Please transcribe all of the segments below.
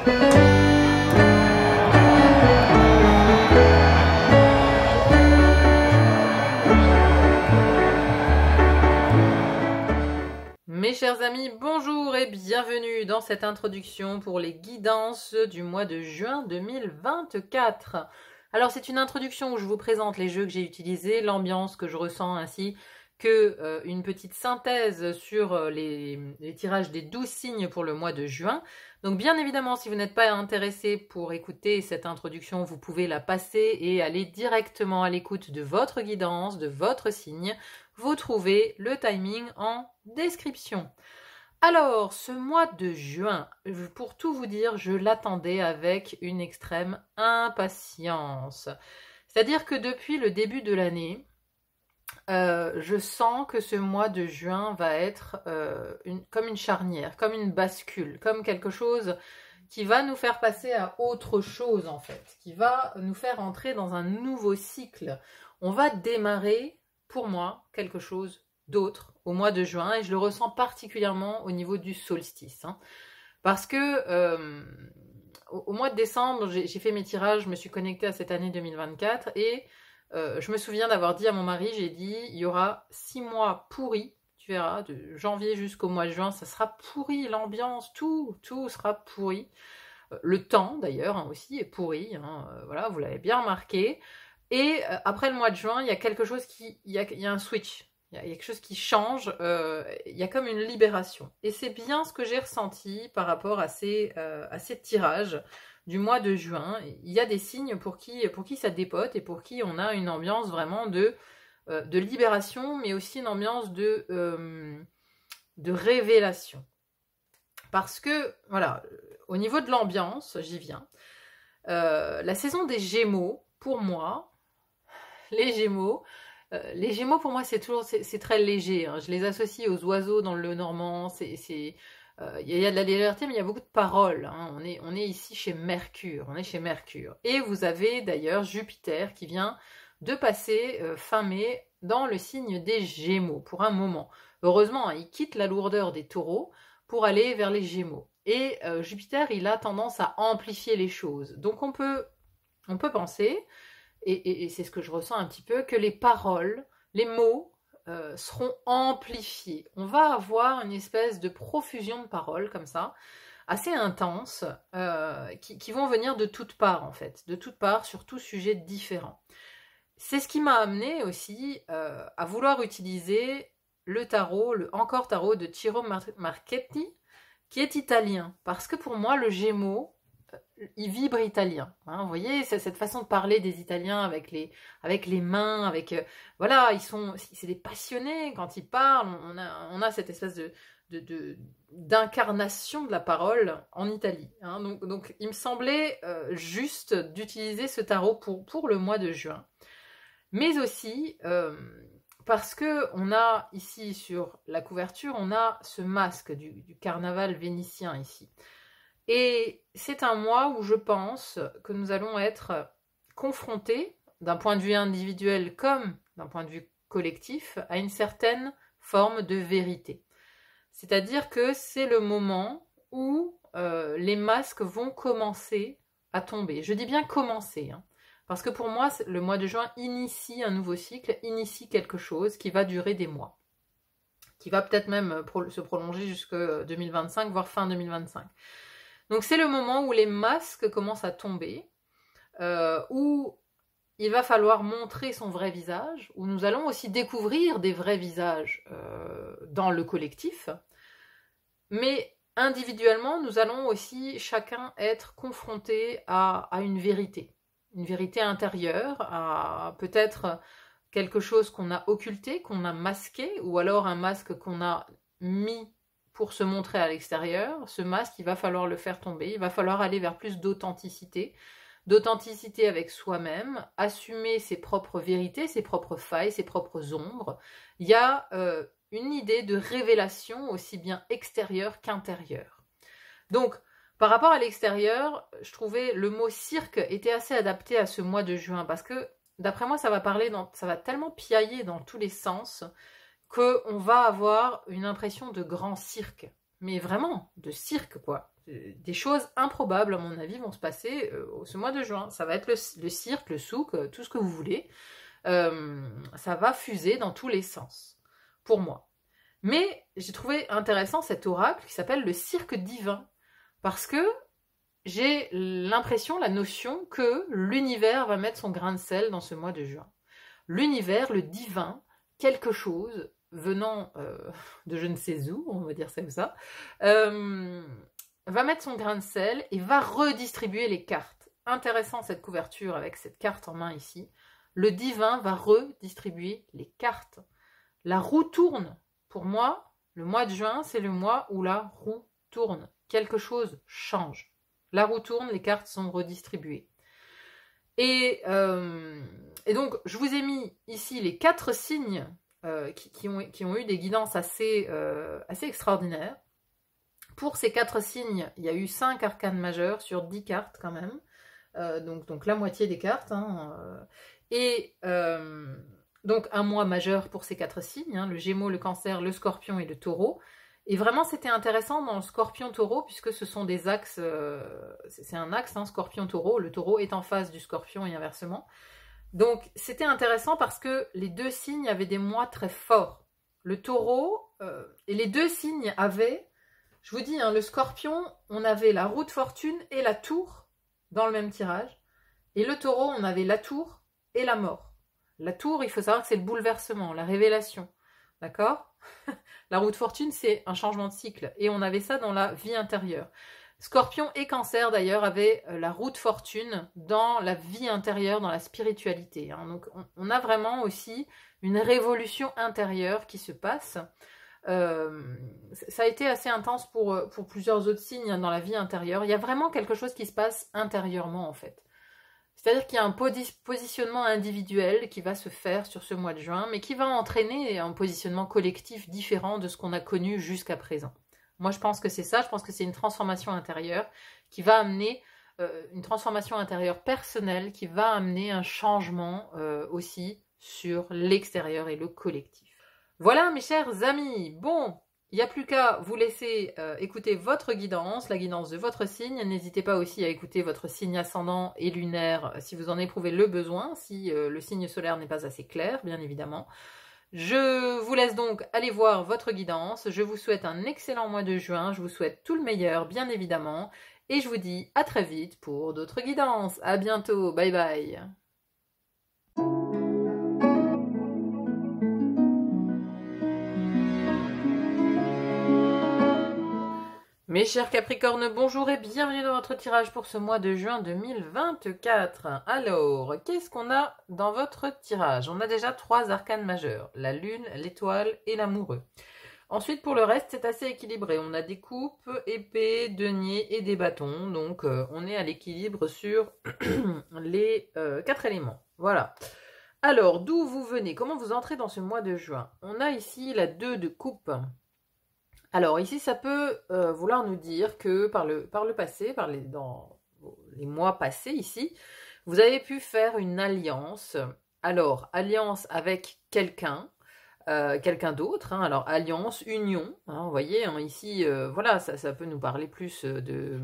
Mes chers amis, bonjour et bienvenue dans cette introduction pour les guidances du mois de juin 2024. Alors c'est une introduction où je vous présente les jeux que j'ai utilisés, l'ambiance que je ressens ainsi que une petite synthèse sur les tirages des 12 signes pour le mois de juin. Donc bien évidemment, si vous n'êtes pas intéressé pour écouter cette introduction, vous pouvez la passer et aller directement à l'écoute de votre guidance, de votre signe. Vous trouvez le timing en description. Alors, ce mois de juin, pour tout vous dire, je l'attendais avec une extrême impatience. C'est-à-dire que depuis le début de l'année, je sens que ce mois de juin va être comme une charnière, comme une bascule, comme quelque chose qui va nous faire passer à autre chose en fait, qui va nous faire entrer dans un nouveau cycle. On va démarrer, pour moi, quelque chose d'autre au mois de juin, et je le ressens particulièrement au niveau du solstice. Parce que au mois de décembre, j'ai fait mes tirages, je me suis connectée à cette année 2024, et je me souviens d'avoir dit à mon mari, j'ai dit, il y aura 6 mois pourris, tu verras, de janvier jusqu'au mois de juin, ça sera pourri, l'ambiance, tout sera pourri. Le temps, d'ailleurs, aussi, est pourri, voilà, vous l'avez bien remarqué. Et après le mois de juin, il y a quelque chose il y a un switch, il y a quelque chose qui change, il y a comme une libération. Et c'est bien ce que j'ai ressenti par rapport à ces tirages du mois de juin. Il y a des signes pour qui ça dépote et pour qui on a une ambiance vraiment de libération, mais aussi une ambiance de révélation. Parce que, voilà, au niveau de l'ambiance, j'y viens, la saison des Gémeaux, pour moi, les Gémeaux pour moi c'est très léger, je les associe aux oiseaux dans le Normand, il y a de la légèreté mais il y a beaucoup de paroles, on est ici chez Mercure, et vous avez d'ailleurs Jupiter qui vient de passer fin mai dans le signe des Gémeaux pour un moment. Heureusement, il quitte la lourdeur des Taureaux pour aller vers les Gémeaux, et Jupiter il a tendance à amplifier les choses, donc on peut penser, et c'est ce que je ressens un petit peu, que les paroles, les mots seront amplifiés. On va avoir une espèce de profusion de paroles comme ça, assez intense, qui vont venir de toutes parts en fait, de toutes parts sur tout sujet différent. C'est ce qui m'a amené aussi à vouloir utiliser le tarot, le Encore Tarot de Ciro Marchetti, qui est italien, parce que pour moi le Gémeaux, il vibre italien, vous voyez, c'est cette façon de parler des Italiens avec les mains, voilà, c'est des passionnés quand ils parlent, on a cette espèce d'incarnation de la parole en Italie, donc il me semblait juste d'utiliser ce tarot pour le mois de juin, mais aussi parce que on a ici sur la couverture, on a ce masque du carnaval vénitien ici. Et c'est un mois où je pense que nous allons être confrontés, d'un point de vue individuel comme d'un point de vue collectif, à une certaine forme de vérité. C'est-à-dire que c'est le moment où les masques vont commencer à tomber. Je dis bien commencer, parce que pour moi, le mois de juin initie un nouveau cycle, initie quelque chose qui va durer des mois, qui va peut-être même se prolonger jusqu'en 2025, voire fin 2025. Donc c'est le moment où les masques commencent à tomber, où il va falloir montrer son vrai visage, où nous allons aussi découvrir des vrais visages dans le collectif, mais individuellement, nous allons aussi chacun être confrontés à une vérité intérieure, à peut-être quelque chose qu'on a occulté, qu'on a masqué, ou alors un masque qu'on a mis pour se montrer à l'extérieur. Ce masque, il va falloir le faire tomber, il va falloir aller vers plus d'authenticité avec soi-même, assumer ses propres vérités, ses propres failles, ses propres ombres. Il y a une idée de révélation aussi bien extérieure qu'intérieure. Donc, par rapport à l'extérieur, je trouvais le mot cirque était assez adapté à ce mois de juin, parce que, d'après moi, ça va tellement piailler dans tous les sens, qu'on va avoir une impression de grand cirque. Mais vraiment, de cirque, quoi. des choses improbables, à mon avis, vont se passer ce mois de juin. Ça va être le cirque, le souk, tout ce que vous voulez. Ça va fuser dans tous les sens, pour moi. Mais j'ai trouvé intéressant cet oracle qui s'appelle le cirque divin, parce que j'ai l'impression, la notion que l'univers va mettre son grain de sel dans ce mois de juin. L'univers, le divin, quelque chose venant de je ne sais où, on va dire ça comme ça, va mettre son grain de sel et va redistribuer les cartes. Intéressant cette couverture avec cette carte en main ici. Le divin va redistribuer les cartes. La roue tourne. Pour moi, le mois de juin, c'est le mois où la roue tourne. Quelque chose change. La roue tourne, les cartes sont redistribuées. Et donc, je vous ai mis ici les 4 signes qui ont eu des guidances assez extraordinaires. Pour ces 4 signes, il y a eu 5 arcanes majeures sur 10 cartes quand même. Donc la moitié des cartes. Donc un mois majeur pour ces 4 signes, le Gémeaux, le Cancer, le Scorpion et le Taureau. Et vraiment, c'était intéressant dans le Scorpion-Taureau, puisque ce sont des axes, c'est un axe, Scorpion-Taureau, le Taureau est en face du Scorpion et inversement. Donc, c'était intéressant parce que les 2 signes avaient des mois très forts. Le Taureau, et les 2 signes avaient, je vous dis, le Scorpion, on avait la roue de fortune et la tour dans le même tirage. Et le Taureau, on avait la tour et la mort. La tour, il faut savoir que c'est le bouleversement, la révélation. D'accord ? La roue de fortune, c'est un changement de cycle. Et on avait ça dans la vie intérieure. Scorpion et Cancer, d'ailleurs, avaient la roue de fortune dans la vie intérieure, dans la spiritualité. Donc, on a vraiment aussi une révolution intérieure qui se passe. Ça a été assez intense pour plusieurs autres signes dans la vie intérieure. Il y a vraiment quelque chose qui se passe intérieurement, en fait. C'est-à-dire qu'il y a un positionnement individuel qui va se faire sur ce mois de juin, mais qui va entraîner un positionnement collectif différent de ce qu'on a connu jusqu'à présent. Moi, je pense que c'est ça, je pense que c'est une transformation intérieure qui va amener une transformation intérieure personnelle, qui va amener un changement aussi sur l'extérieur et le collectif. Voilà, mes chers amis. Bon, il n'y a plus qu'à vous laisser écouter votre guidance, la guidance de votre signe. N'hésitez pas aussi à écouter votre signe ascendant et lunaire si vous en éprouvez le besoin, si le signe solaire n'est pas assez clair, bien évidemment. Je vous laisse donc aller voir votre guidance. Je vous souhaite un excellent mois de juin. Je vous souhaite tout le meilleur, bien évidemment. Et je vous dis à très vite pour d'autres guidances. À bientôt. Bye bye. Mes chers Capricornes, bonjour et bienvenue dans votre tirage pour ce mois de juin 2024. Alors, qu'est-ce qu'on a dans votre tirage? On a déjà 3 arcanes majeures, la lune, l'étoile et l'amoureux. Ensuite, pour le reste, c'est assez équilibré. On a des coupes, épées, deniers et des bâtons. Donc, on est à l'équilibre sur les 4 éléments. Voilà. Alors, d'où vous venez? Comment vous entrez dans ce mois de juin? On a ici la 2 de coupe. Alors ici, ça peut vouloir nous dire que par le passé, dans les mois passés ici, vous avez pu faire une alliance. Alors, alliance avec quelqu'un d'autre. Alors, alliance, union. Vous voyez, ici, voilà, ça peut nous parler plus de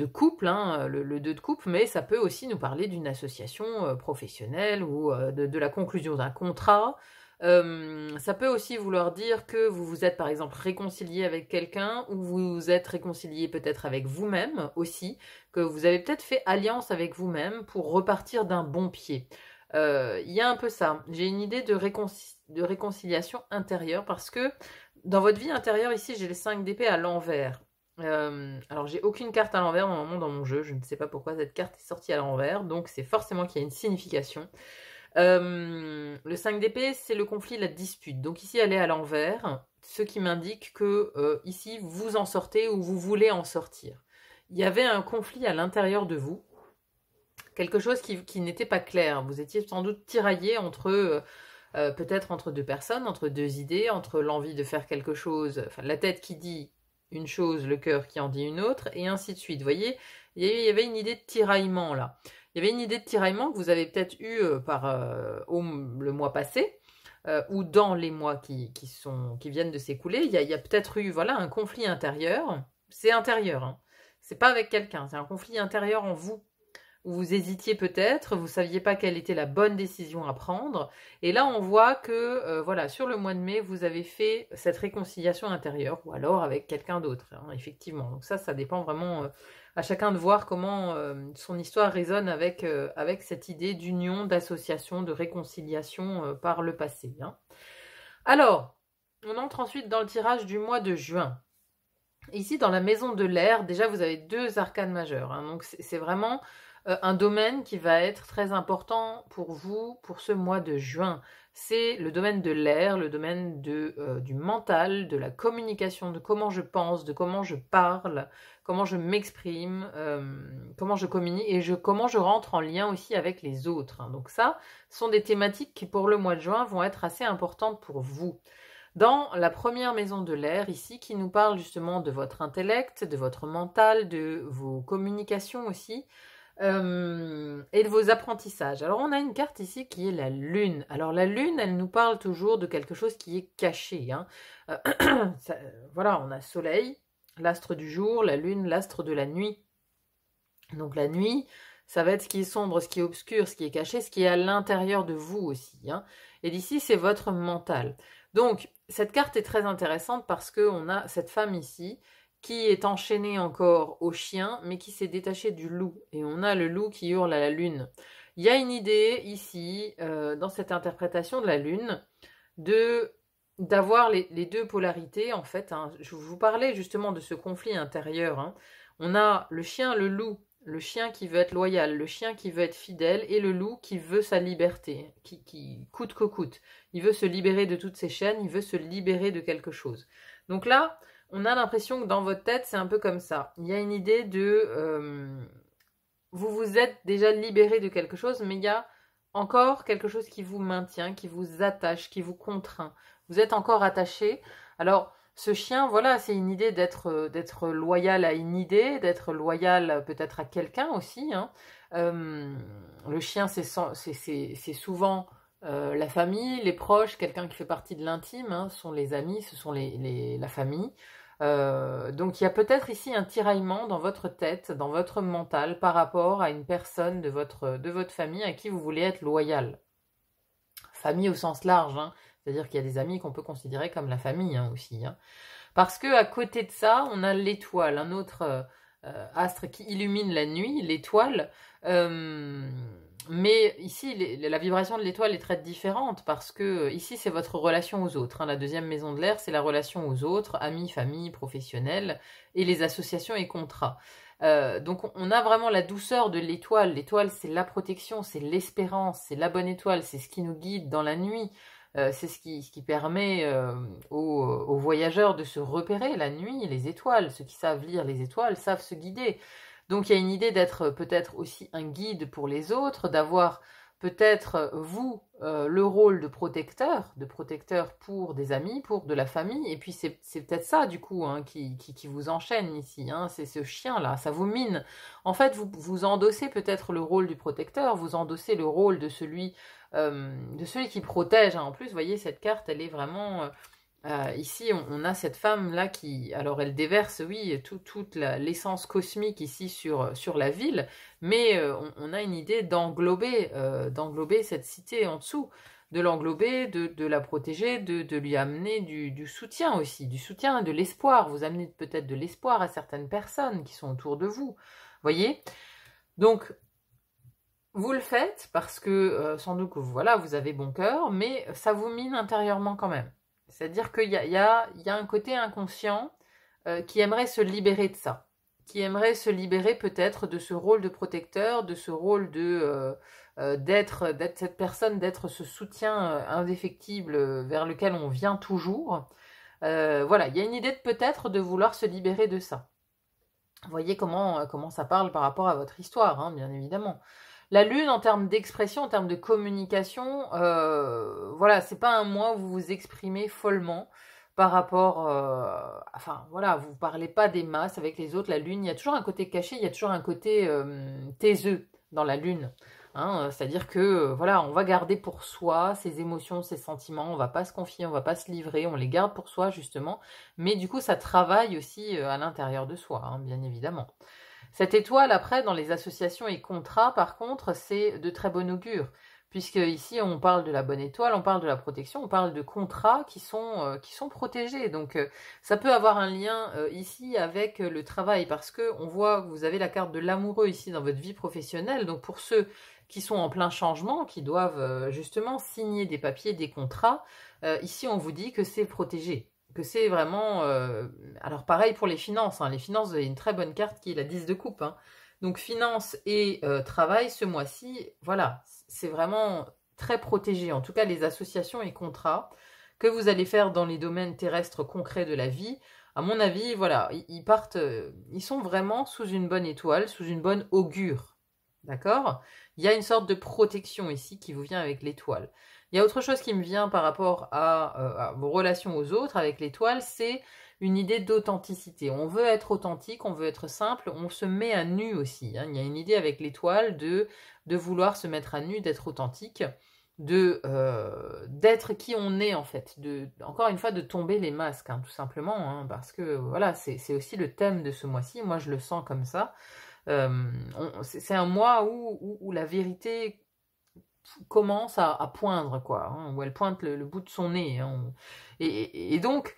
couple, le 2 de coupe, mais ça peut aussi nous parler d'une association professionnelle ou de la conclusion d'un contrat. Ça peut aussi vouloir dire que vous vous êtes par exemple réconcilié avec quelqu'un ou vous vous êtes réconcilié peut-être avec vous-même aussi, que vous avez peut-être fait alliance avec vous-même pour repartir d'un bon pied. Il y a un peu ça. J'ai une idée de réconciliation intérieure parce que dans votre vie intérieure ici j'ai les 5 d'épée à l'envers. Alors j'ai aucune carte à l'envers normalement dans mon jeu, je ne sais pas pourquoi cette carte est sortie à l'envers, donc c'est forcément qu'il y a une signification. Le 5 d'épée, c'est le conflit, la dispute. Donc ici, elle est à l'envers, ce qui m'indique que ici, vous en sortez ou vous voulez en sortir. Il y avait un conflit à l'intérieur de vous, quelque chose qui n'était pas clair. Vous étiez sans doute tiraillé peut-être entre 2 personnes, entre 2 idées, entre l'envie de faire quelque chose, enfin la tête qui dit une chose, le cœur qui en dit une autre, et ainsi de suite. Vous voyez, il y avait une idée de tiraillement là. Il y avait une idée de tiraillement que vous avez peut-être eu le mois passé, ou dans les mois qui viennent de s'écouler. Il y a peut-être eu un conflit intérieur. c'est intérieur, hein. C'est pas avec quelqu'un, c'est un conflit intérieur en vous. Vous hésitiez peut-être, vous saviez pas quelle était la bonne décision à prendre. Et là, on voit que, voilà, sur le mois de mai, vous avez fait cette réconciliation intérieure, ou alors avec quelqu'un d'autre, hein, effectivement. Donc ça dépend vraiment à chacun de voir comment son histoire résonne avec cette idée d'union, d'association, de réconciliation par le passé, hein. Alors, on entre ensuite dans le tirage du mois de juin. Ici, dans la maison de l'air, déjà, vous avez 2 arcanes majeures, hein. Donc, c'est vraiment un domaine qui va être très important pour vous pour ce mois de juin. C'est le domaine de l'air, le domaine du mental, de la communication, de comment je pense, de comment je parle, comment je m'exprime, comment je communique et comment je rentre en lien aussi avec les autres, hein. Donc ça, sont des thématiques qui pour le mois de juin vont être assez importantes pour vous. Dans la première maison de l'air, ici, qui nous parle justement de votre intellect, de votre mental, de vos communications aussi, et de vos apprentissages. Alors on a une carte ici qui est la lune. Alors la lune, elle nous parle toujours de quelque chose qui est caché, hein. Voilà, on a soleil, l'astre du jour, la lune, l'astre de la nuit. Donc la nuit, ça va être ce qui est sombre, ce qui est obscur, ce qui est caché, ce qui est à l'intérieur de vous aussi, hein. Et d'ici, c'est votre mental. Donc, cette carte est très intéressante parce qu'on a cette femme ici qui est enchaînée encore au chien, mais qui s'est détachée du loup. Et on a le loup qui hurle à la lune. Il y a une idée ici, dans cette interprétation de la lune, d'avoir les 2 polarités, en fait, hein. Je vous parlais justement de ce conflit intérieur, hein. On a le chien, le loup, le chien qui veut être loyal, le chien qui veut être fidèle, et le loup qui veut sa liberté, qui coûte que coûte. Il veut se libérer de toutes ses chaînes, il veut se libérer de quelque chose. Donc là, on a l'impression que dans votre tête, c'est un peu comme ça. Il y a une idée de... vous vous êtes déjà libéré de quelque chose, mais il y a encore quelque chose qui vous maintient, qui vous attache, qui vous contraint. Vous êtes encore attaché. Alors, ce chien, voilà, c'est une idée d'être loyal à une idée, d'être loyal peut-être à quelqu'un aussi, hein. Le chien, c'est souvent la famille, les proches, quelqu'un qui fait partie de l'intime, hein, ce sont les amis, ce sont la famille. Donc il y a peut-être ici un tiraillement dans votre tête, dans votre mental, par rapport à une personne de votre famille à qui vous voulez être loyal. Famille au sens large, hein. C'est-à-dire qu'il y a des amis qu'on peut considérer comme la famille, hein, aussi, hein. Parce que à côté de ça, on a l'étoile, un autre astre qui illumine la nuit, l'étoile. Mais ici, la vibration de l'étoile est très différente parce que ici, c'est votre relation aux autres, hein. La deuxième maison de l'air, c'est la relation aux autres, amis, famille, professionnels, et les associations et contrats. Donc, on a vraiment la douceur de l'étoile. L'étoile, c'est la protection, c'est l'espérance, c'est la bonne étoile, c'est ce qui nous guide dans la nuit. C'est ce qui permet aux voyageurs de se repérer la nuit, les étoiles. Ceux qui savent lire les étoiles savent se guider. Donc il y a une idée d'être peut-être aussi un guide pour les autres, d'avoir peut-être vous le rôle de protecteur pour des amis, pour de la famille. Et puis c'est peut-être ça du coup, hein, qui vous enchaîne ici, hein. C'est ce chien-là, ça vous mine. En fait, vous endossez peut-être le rôle du protecteur, vous endossez le rôle de celui qui protège, hein. En plus, vous voyez, cette carte, elle est vraiment... ici, on a cette femme-là qui... Alors, elle déverse, oui, toute l'essence cosmique ici sur la ville, mais on a une idée d'englober cette cité en dessous, de l'englober, de la protéger, de lui amener du soutien aussi, du soutien et de l'espoir. Vous amenez peut-être de l'espoir à certaines personnes qui sont autour de vous, voyez. Donc, vous le faites parce que sans doute que voilà, vous avez bon cœur, mais ça vous mine intérieurement quand même. C'est-à-dire qu'il y a un côté inconscient qui aimerait se libérer de ça, qui aimerait se libérer peut-être de ce rôle de protecteur, de ce rôle d'être cette personne, d'être ce soutien indéfectible vers lequel on vient toujours. Voilà, il y a une idée peut-être de vouloir se libérer de ça. Vous voyez comment ça parle par rapport à votre histoire, hein, bien évidemment. La lune, en termes d'expression, en termes de communication, voilà, c'est pas un mois où vous vous exprimez follement par rapport... enfin, voilà, vous parlez pas des masses avec les autres. La lune, il y a toujours un côté caché, il y a toujours un côté taiseux dans la lune. hein, c'est-à-dire que voilà, on va garder pour soi ses émotions, ses sentiments, on va pas se confier, on va pas se livrer, on les garde pour soi justement, mais du coup ça travaille aussi à l'intérieur de soi, hein, bien évidemment. Cette étoile, après, dans les associations et contrats, par contre, c'est de très bon augure. Puisque ici, on parle de la bonne étoile, on parle de la protection, on parle de contrats qui sont protégés. Donc, ça peut avoir un lien ici avec le travail, parce que on voit que vous avez la carte de l'amoureux ici dans votre vie professionnelle. Donc, pour ceux qui sont en plein changement, qui doivent justement signer des papiers, des contrats, ici, on vous dit que c'est protégé. Que c'est vraiment... alors pareil pour les finances, hein. Les finances, vous avez une très bonne carte qui est la 10 de coupe, hein. Donc finances et travail, ce mois-ci, voilà, c'est vraiment très protégé. En tout cas, les associations et contrats que vous allez faire dans les domaines terrestres concrets de la vie, à mon avis, voilà, ils partent, ils sont vraiment sous une bonne étoile, sous une bonne augure. D'accord? Il y a une sorte de protection ici qui vous vient avec l'étoile. Il y a autre chose qui me vient par rapport à vos relations aux autres avec l'étoile, c'est une idée d'authenticité. On veut être authentique, on veut être simple, on se met à nu aussi, hein. Il y a une idée avec l'étoile de vouloir se mettre à nu, d'être authentique, d'être qui on est en fait, encore une fois de tomber les masques, hein, tout simplement, hein, parce que voilà, c'est aussi le thème de ce mois-ci, moi je le sens comme ça. C'est un mois où la vérité commence à poindre, quoi, hein, où elle pointe le bout de son nez, hein, et donc,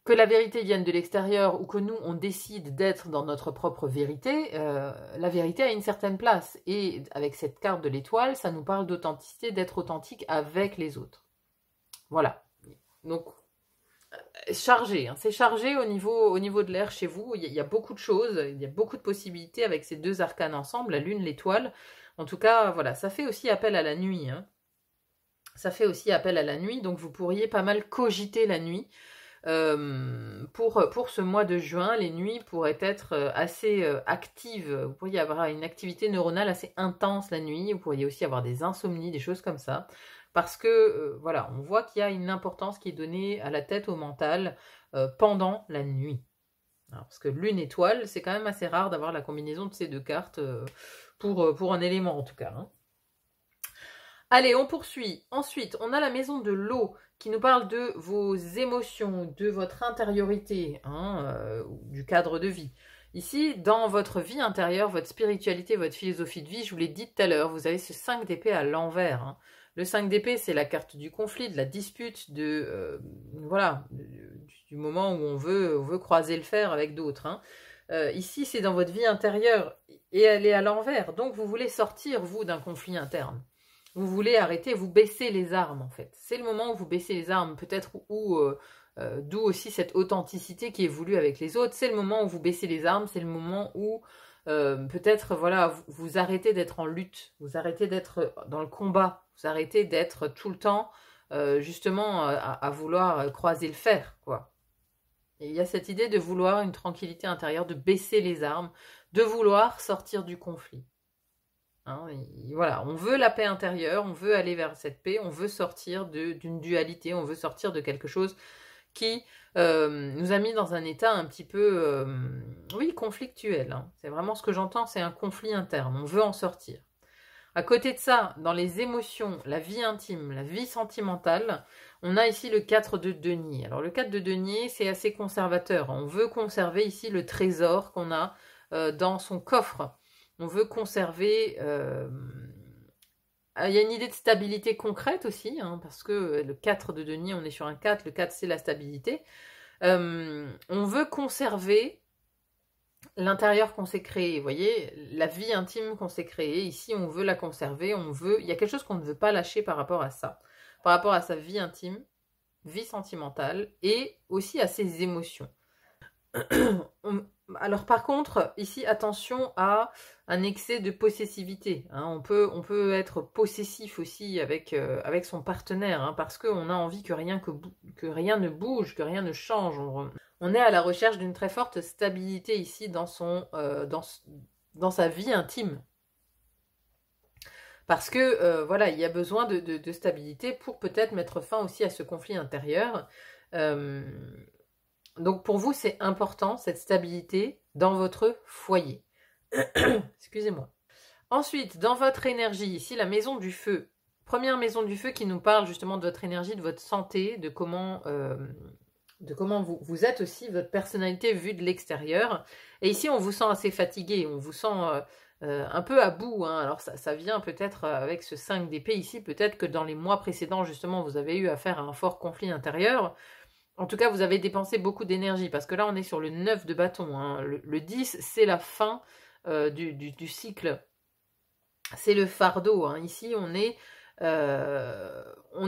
que la vérité vienne de l'extérieur ou que nous, on décide d'être dans notre propre vérité, la vérité a une certaine place. Et avec cette carte de l'étoile, ça nous parle d'authenticité, d'être authentique avec les autres. Voilà. Donc, chargé, hein, c'est chargé au niveau de l'air chez vous. Il y a beaucoup de choses, il y a beaucoup de possibilités avec ces deux arcanes ensemble, la lune, l'étoile. En tout cas, voilà, ça fait aussi appel à la nuit, hein. Ça fait aussi appel à la nuit, donc vous pourriez pas mal cogiter la nuit. Pour ce mois de juin, les nuits pourraient être assez actives. Vous pourriez avoir une activité neuronale assez intense la nuit. Vous pourriez aussi avoir des insomnies, des choses comme ça. Parce que, voilà, on voit qu'il y a une importance qui est donnée à la tête, au mental, pendant la nuit. Alors, parce que lune étoile, c'est quand même assez rare d'avoir la combinaison de ces deux cartes pour un élément en tout cas, hein. Allez, on poursuit. Ensuite, on a la maison de l'eau qui nous parle de vos émotions, de votre intériorité, hein, du cadre de vie. Ici, dans votre vie intérieure, votre spiritualité, votre philosophie de vie, je vous l'ai dit tout à l'heure, vous avez ce 5 d'épée à l'envers, hein. Le 5 d'épée, c'est la carte du conflit, de la dispute, voilà, du moment où on veut croiser le fer avec d'autres, hein. Ici, c'est dans votre vie intérieure et elle est à l'envers. Donc, vous voulez sortir, vous, d'un conflit interne. Vous voulez arrêter, vous baissez les armes en fait. C'est le moment où vous baissez les armes, peut-être d'où aussi cette authenticité qui est voulue avec les autres. C'est le moment où vous baissez les armes, c'est le moment où peut-être voilà, vous arrêtez d'être en lutte, vous arrêtez d'être dans le combat, vous arrêtez d'être tout le temps justement à vouloir croiser le fer, quoi. Et il y a cette idée de vouloir une tranquillité intérieure, de baisser les armes, de vouloir sortir du conflit. Hein, voilà, on veut la paix intérieure, on veut aller vers cette paix, on veut sortir d'une dualité, on veut sortir de quelque chose qui nous a mis dans un état un petit peu, oui, conflictuel, hein. C'est vraiment ce que j'entends, c'est un conflit interne, on veut en sortir. À côté de ça, dans les émotions, la vie intime, la vie sentimentale, on a ici le 4 de denier. Alors le 4 de denier, c'est assez conservateur. On veut conserver ici le trésor qu'on a dans son coffre. On veut conserver... il y a une idée de stabilité concrète aussi, hein, parce que le 4 de denier, on est sur un 4, le 4 c'est la stabilité. On veut conserver l'intérieur qu'on s'est créé, vous voyez, la vie intime qu'on s'est créée, ici on veut la conserver, il y a quelque chose qu'on ne veut pas lâcher par rapport à ça, par rapport à sa vie intime, vie sentimentale, et aussi à ses émotions. Alors par contre, ici, attention à un excès de possessivité, hein. On peut être possessif aussi avec son partenaire, hein, parce qu'on a envie que rien ne bouge, que rien ne change. On est à la recherche d'une très forte stabilité ici dans sa vie intime. Parce que, voilà, il y a besoin de stabilité pour peut-être mettre fin aussi à ce conflit intérieur. Donc pour vous, c'est important, cette stabilité dans votre foyer. Excusez-moi. Ensuite, dans votre énergie, ici, la maison du feu. Première maison du feu qui nous parle justement de votre énergie, de votre santé, de comment vous êtes aussi, votre personnalité vue de l'extérieur. Et ici, on vous sent assez fatigué, on vous sent un peu à bout. Hein. Alors, ça vient peut-être avec ce 5 d'épée ici, peut-être que dans les mois précédents, justement, vous avez eu affaire à un fort conflit intérieur. En tout cas, vous avez dépensé beaucoup d'énergie, parce que là, on est sur le 9 de bâton. Hein. Le 10, c'est la fin du cycle. C'est le fardeau. Hein. Ici, on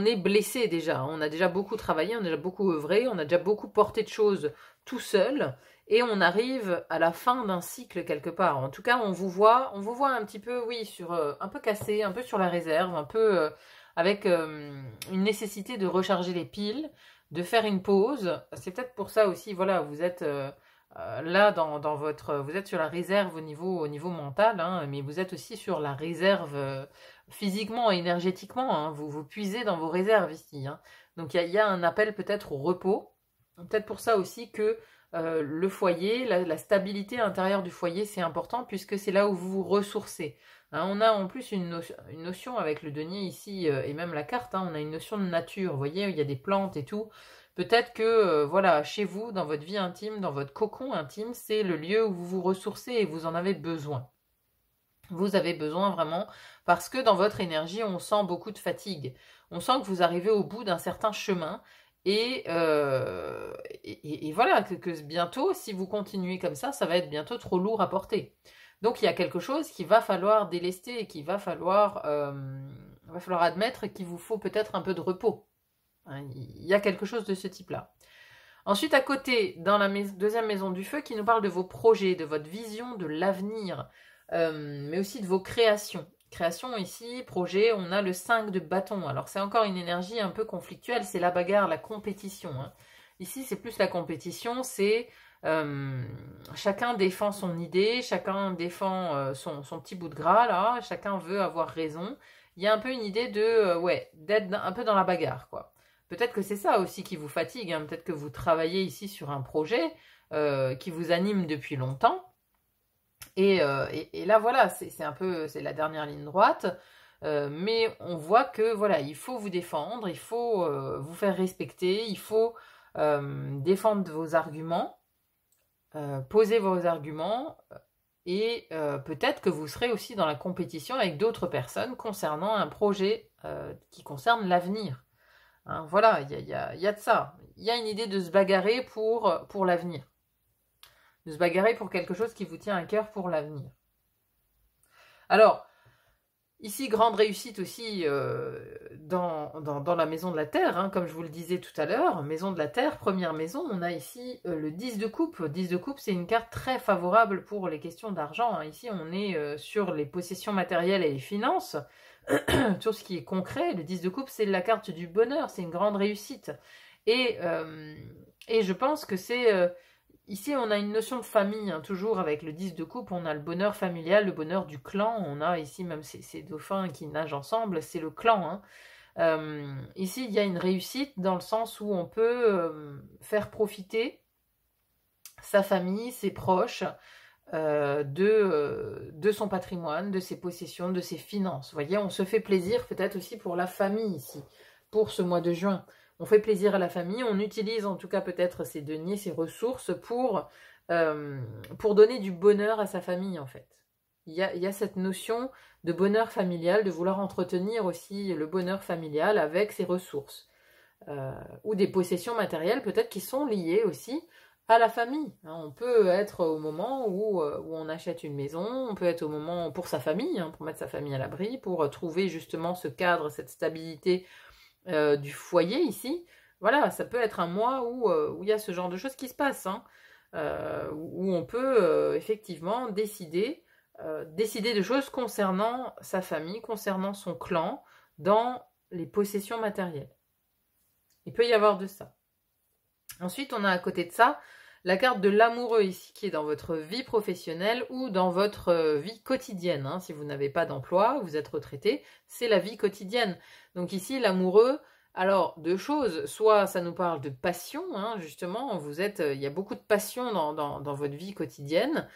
est blessé déjà. On a déjà beaucoup travaillé, on a déjà beaucoup œuvré, on a déjà beaucoup porté de choses tout seul. Et on arrive à la fin d'un cycle quelque part. En tout cas, on vous voit un petit peu, oui, sur un peu cassé, un peu sur la réserve, un peu avec une nécessité de recharger les piles, de faire une pause. C'est peut-être pour ça aussi, voilà, vous êtes là dans votre, vous êtes sur la réserve au niveau mental, hein, mais vous êtes aussi sur la réserve physiquement et énergétiquement. Hein, vous puisez dans vos réserves ici. Hein. Donc il y a un appel peut-être au repos. Peut-être pour ça aussi que le foyer, la stabilité intérieure du foyer, c'est important puisque c'est là où vous vous ressourcez. Hein, on a en plus une notion avec le denier ici et même la carte, hein, on a une notion de nature. Vous voyez, il y a des plantes et tout. Peut-être que voilà, chez vous, dans votre vie intime, dans votre cocon intime, c'est le lieu où vous vous ressourcez et vous en avez besoin. Vous avez besoin vraiment parce que dans votre énergie, on sent beaucoup de fatigue. On sent que vous arrivez au bout d'un certain chemin et voilà, que bientôt, si vous continuez comme ça va être bientôt trop lourd à porter. Donc il y a quelque chose qu'il va falloir délester et qu'il va falloir admettre qu'il vous faut peut-être un peu de repos. Hein, il y a quelque chose de ce type-là. Ensuite, à côté, dans la deuxième maison du feu, qui nous parle de vos projets, de votre vision, de l'avenir, mais aussi de vos créations. Création ici, projet, on a le 5 de bâton. Alors c'est encore une énergie un peu conflictuelle, c'est la bagarre, la compétition. Hein. Ici, c'est plus la compétition, c'est chacun défend son idée, chacun défend son petit bout de gras, là, chacun veut avoir raison. Il y a un peu une idée de, d'être un peu dans la bagarre, quoi. Peut-être que c'est ça aussi qui vous fatigue, hein. Peut-être que vous travaillez ici sur un projet qui vous anime depuis longtemps. Et là, voilà, c'est la dernière ligne droite. Mais on voit que, voilà, il faut vous défendre, il faut vous faire respecter, il faut défendre vos arguments, poser vos arguments, et peut-être que vous serez aussi dans la compétition avec d'autres personnes concernant un projet qui concerne l'avenir. Hein, voilà, il y a de ça. Il y a une idée de se bagarrer pour l'avenir. De se bagarrer pour quelque chose qui vous tient à cœur pour l'avenir. Alors, ici, grande réussite aussi dans la maison de la Terre, hein, comme je vous le disais tout à l'heure. Maison de la Terre, première maison, on a ici le 10 de coupe. 10 de coupe, c'est une carte très favorable pour les questions d'argent. Hein. Ici, on est sur les possessions matérielles et les finances. Sur ce qui est concret, le 10 de coupe, c'est la carte du bonheur, c'est une grande réussite. Et je pense que c'est... ici, on a une notion de famille, hein, toujours avec le 10 de coupe, on a le bonheur familial, le bonheur du clan. On a ici même ces dauphins qui nagent ensemble, c'est le clan. Hein. Ici, il y a une réussite dans le sens où on peut faire profiter sa famille, ses proches, de son patrimoine, de ses possessions, de ses finances. Vous voyez, on se fait plaisir peut-être aussi pour la famille ici, pour ce mois de juin. On fait plaisir à la famille, on utilise en tout cas peut-être ses deniers, ses ressources pour donner du bonheur à sa famille en fait. Il y a cette notion de bonheur familial, de vouloir entretenir aussi le bonheur familial avec ses ressources. Ou des possessions matérielles peut-être qui sont liées aussi à la famille. Hein, on peut être au moment où on achète une maison, on peut être au moment pour sa famille, hein, pour mettre sa famille à l'abri, pour trouver justement ce cadre, cette stabilité du foyer ici. Voilà, ça peut être un mois où il y a ce genre de choses qui se passent, hein, où on peut effectivement décider de choses concernant sa famille, concernant son clan, dans les possessions matérielles. Il peut y avoir de ça. Ensuite, on a à côté de ça la carte de l'amoureux ici, qui est dans votre vie professionnelle ou dans votre vie quotidienne. Hein. Si vous n'avez pas d'emploi, vous êtes retraité, c'est la vie quotidienne. Donc ici, l'amoureux, alors deux choses. Soit ça nous parle de passion, hein, justement, il y a beaucoup de passion dans votre vie quotidienne.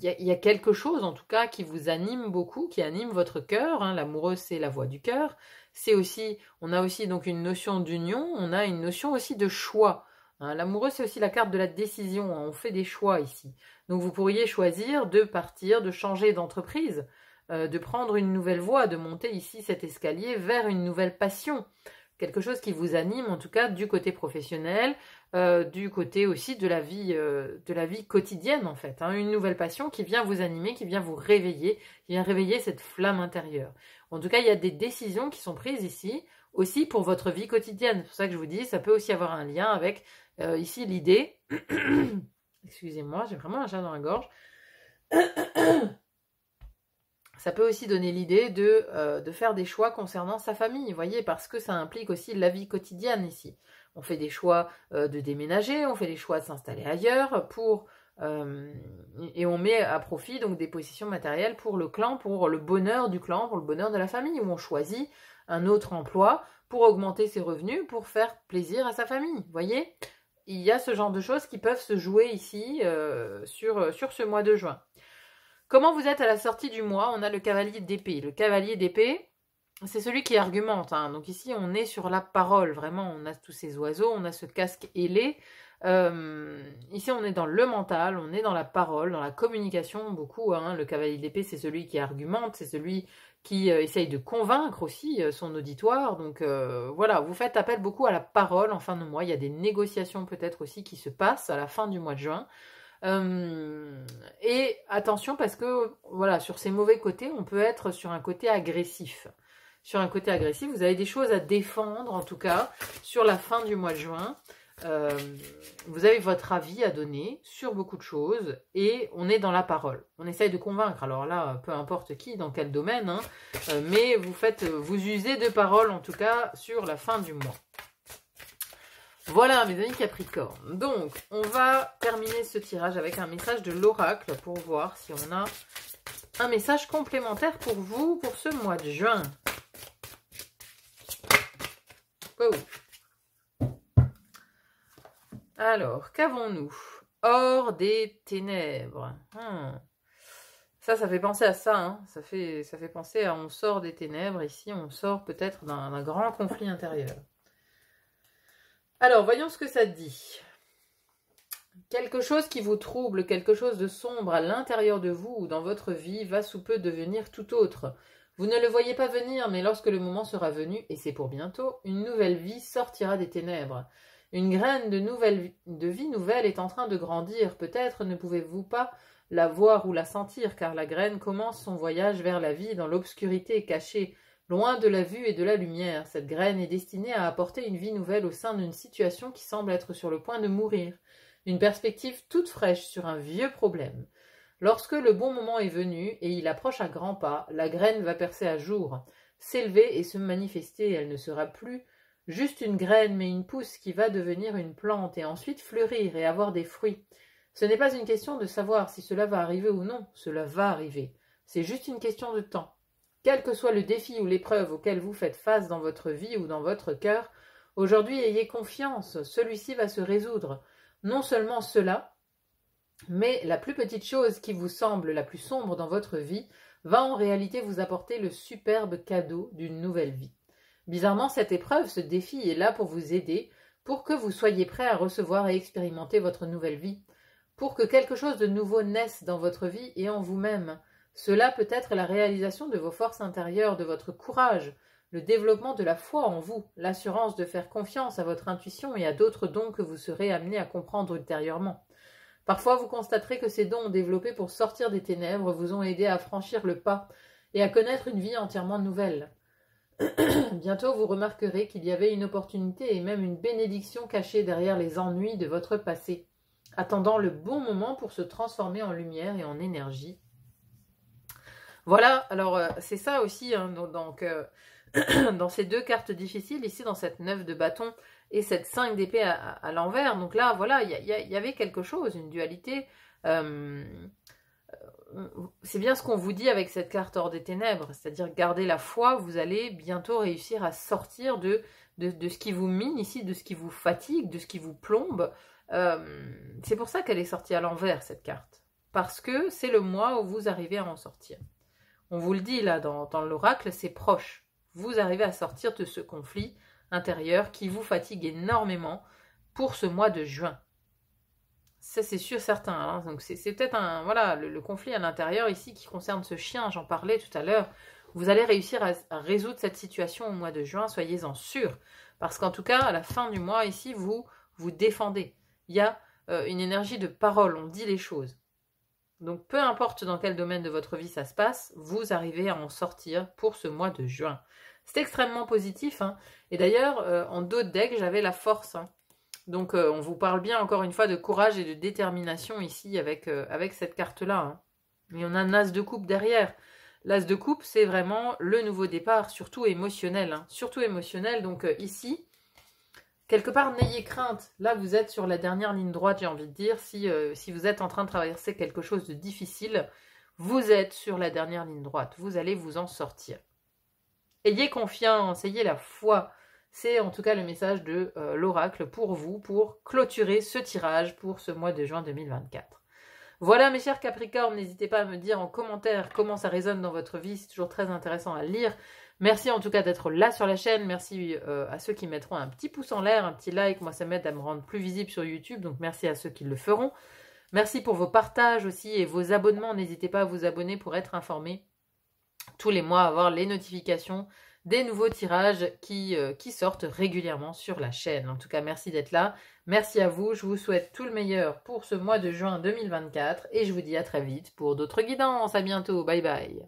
il y a quelque chose en tout cas qui vous anime beaucoup, qui anime votre cœur. Hein. L'amoureux, c'est la voix du cœur. C'est aussi, on a aussi donc une notion d'union, on a une notion aussi de choix. Hein. L'amoureux, c'est aussi la carte de la décision. Hein. On fait des choix ici. Donc vous pourriez choisir de partir, de changer d'entreprise, de prendre une nouvelle voie, de monter ici cet escalier vers une nouvelle passion. Quelque chose qui vous anime, en tout cas, du côté professionnel, du côté aussi de la vie quotidienne, en fait. Hein. Une nouvelle passion qui vient vous animer, qui vient vous réveiller, qui vient réveiller cette flamme intérieure. En tout cas, il y a des décisions qui sont prises ici, aussi pour votre vie quotidienne. C'est pour ça que je vous dis, ça peut aussi avoir un lien avec, ici, l'idée... Excusez-moi, j'ai vraiment un chat dans la gorge. Ça peut aussi donner l'idée de faire des choix concernant sa famille, vous voyez, parce que ça implique aussi la vie quotidienne ici. On fait des choix de déménager, on fait des choix de s'installer ailleurs et on met à profit donc des possessions matérielles pour le clan, pour le bonheur du clan, pour le bonheur de la famille, où on choisit un autre emploi pour augmenter ses revenus, pour faire plaisir à sa famille, vous voyez. Il y a ce genre de choses qui peuvent se jouer ici sur ce mois de juin. Comment vous êtes à la sortie du mois? On a le cavalier d'épée. Le cavalier d'épée, c'est celui qui argumente. Hein. Donc ici, on est sur la parole. Vraiment, on a tous ces oiseaux, on a ce casque ailé. Ici, on est dans le mental, on est dans la parole, dans la communication, beaucoup. Hein. Le cavalier d'épée, c'est celui qui argumente, c'est celui qui essaye de convaincre aussi son auditoire. Donc voilà, vous faites appel beaucoup à la parole en fin de mois. Il y a des négociations peut-être aussi qui se passent à la fin du mois de juin. Et attention parce que voilà, sur ces mauvais côtés, on peut être sur un côté agressif. Sur un côté agressif, vous avez des choses à défendre en tout cas sur la fin du mois de juin. Vous avez votre avis à donner sur beaucoup de choses et on est dans la parole. On essaye de convaincre. Alors là, peu importe qui, dans quel domaine, hein, mais vous usez de parole en tout cas sur la fin du mois. Voilà mes amis Capricorne. Donc, on va terminer ce tirage avec un message de l'oracle pour voir si on a un message complémentaire pour vous pour ce mois de juin. Oh. Alors, qu'avons-nous? Hors des ténèbres. Ça fait penser à ça. Hein. Ça fait penser à on sort des ténèbres. Ici, on sort peut-être d'un grand conflit intérieur. Alors, voyons ce que ça dit. Quelque chose qui vous trouble, quelque chose de sombre à l'intérieur de vous ou dans votre vie va sous peu devenir tout autre. Vous ne le voyez pas venir, mais lorsque le moment sera venu, et c'est pour bientôt, une nouvelle vie sortira des ténèbres. Une graine de vie nouvelle est en train de grandir. Peut-être ne pouvez-vous pas la voir ou la sentir, car la graine commence son voyage vers la vie dans l'obscurité cachée. Loin de la vue et de la lumière, cette graine est destinée à apporter une vie nouvelle au sein d'une situation qui semble être sur le point de mourir, une perspective toute fraîche sur un vieux problème. Lorsque le bon moment est venu, et il approche à grands pas, la graine va percer à jour, s'élever et se manifester. Elle ne sera plus juste une graine, mais une pousse qui va devenir une plante et ensuite fleurir et avoir des fruits. Ce n'est pas une question de savoir si cela va arriver ou non, cela va arriver. C'est juste une question de temps. Quel que soit le défi ou l'épreuve auquel vous faites face dans votre vie ou dans votre cœur, aujourd'hui ayez confiance, celui-ci va se résoudre. Non seulement cela, mais la plus petite chose qui vous semble la plus sombre dans votre vie va en réalité vous apporter le superbe cadeau d'une nouvelle vie. Bizarrement, cette épreuve, ce défi est là pour vous aider, pour que vous soyez prêt à recevoir et expérimenter votre nouvelle vie, pour que quelque chose de nouveau naisse dans votre vie et en vous-même. Cela peut être la réalisation de vos forces intérieures, de votre courage, le développement de la foi en vous, l'assurance de faire confiance à votre intuition et à d'autres dons que vous serez amenés à comprendre ultérieurement. Parfois, vous constaterez que ces dons développés pour sortir des ténèbres vous ont aidé à franchir le pas et à connaître une vie entièrement nouvelle. Bientôt, vous remarquerez qu'il y avait une opportunité et même une bénédiction cachée derrière les ennuis de votre passé, attendant le bon moment pour se transformer en lumière et en énergie. Voilà, alors c'est ça aussi, hein, donc dans ces deux cartes difficiles, ici dans cette 9 de bâton et cette 5 d'épée à l'envers, donc là, voilà, il y avait quelque chose, une dualité. C'est bien ce qu'on vous dit avec cette carte hors des ténèbres, c'est-à-dire garder la foi, vous allez bientôt réussir à sortir de ce qui vous mine ici, de ce qui vous fatigue, de ce qui vous plombe. C'est pour ça qu'elle est sortie à l'envers, cette carte. parce que c'est le mois où vous arrivez à en sortir. On vous le dit là dans l'oracle, c'est proche. Vous arrivez à sortir de ce conflit intérieur qui vous fatigue énormément pour ce mois de juin. Ça c'est sûr certain. Hein. Donc c'est peut-être le conflit à l'intérieur ici qui concerne ce chien, j'en parlais tout à l'heure. Vous allez réussir à résoudre cette situation au mois de juin, soyez-en sûrs. Parce qu'en tout cas, à la fin du mois, ici, vous vous défendez. Il y a une énergie de parole, on dit les choses. Donc peu importe dans quel domaine de votre vie ça se passe, vous arrivez à en sortir pour ce mois de juin. C'est extrêmement positif. Hein. Et d'ailleurs, en dos de deck, j'avais la force. Hein. Donc on vous parle bien encore une fois de courage et de détermination ici avec cette carte-là. Hein. Mais on a un as de coupe derrière. L'as de coupe, c'est vraiment le nouveau départ, surtout émotionnel. Hein. Surtout émotionnel, donc ici, quelque part, n'ayez crainte. Là, vous êtes sur la dernière ligne droite, j'ai envie de dire. Si vous êtes en train de traverser quelque chose de difficile, vous êtes sur la dernière ligne droite. Vous allez vous en sortir. Ayez confiance, ayez la foi. C'est en tout cas le message de l'oracle pour vous, pour clôturer ce tirage pour ce mois de juin 2024. Voilà mes chers Capricornes, n'hésitez pas à me dire en commentaire comment ça résonne dans votre vie, c'est toujours très intéressant à lire. Merci en tout cas d'être là sur la chaîne, merci à ceux qui mettront un petit pouce en l'air, un petit like, moi ça m'aide à me rendre plus visible sur YouTube, donc merci à ceux qui le feront. Merci pour vos partages aussi et vos abonnements, n'hésitez pas à vous abonner pour être informé tous les mois, avoir les notifications des nouveaux tirages qui sortent régulièrement sur la chaîne. En tout cas, merci d'être là. Merci à vous. Je vous souhaite tout le meilleur pour ce mois de juin 2024 et je vous dis à très vite pour d'autres guidances. À bientôt. Bye bye.